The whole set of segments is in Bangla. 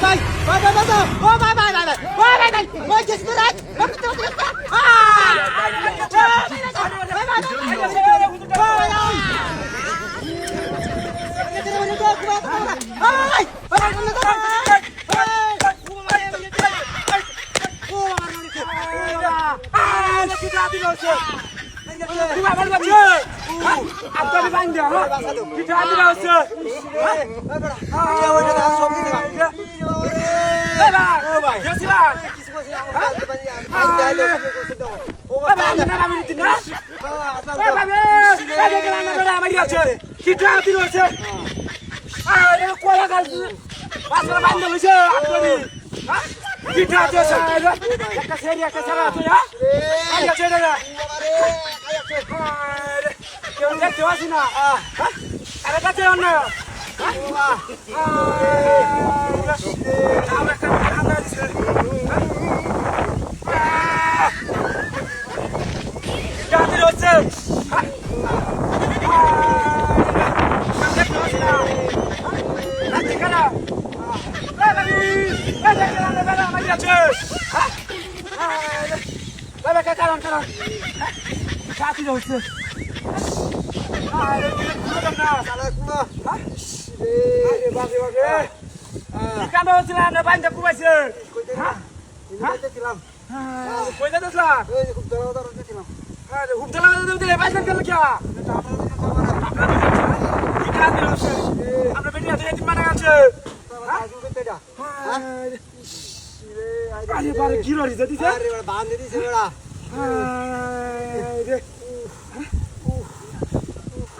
ভাই ভাই ভাই ভাই ও ভাই ভাই ভাই ভাই ভাই ভাই ওই কেস করে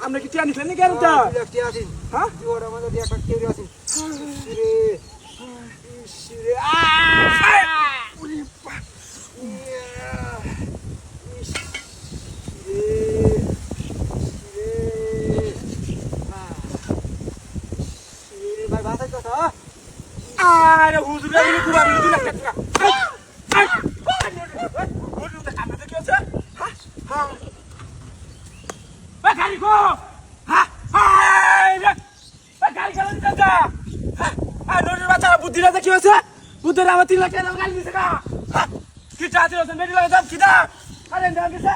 আমরা কি টিয়া নিছেন নাকি আরটা টিয়া আছি হ্যাঁ জীবন আমাদের একটা কেউ আছে ভাই বাসাই কথা আরে হুজুর আমি কুবা আমি 2 লাখ টাকা হুজুর তো কামে কি আছে হ্যাঁ হ্যাঁ বা গাড়ি গো হ্যাঁ হ্যাঁ বা গাড়ি চালান দাদা হ্যাঁ আর নজর বাচ্চা বুদ্ধি না কি আছে বুদ্ধি আমার 3 লাখ টাকা গাড়ি দিছে কা কি চাতে আছে মেডি লাগা দাম কি দা আরে দাম দিছে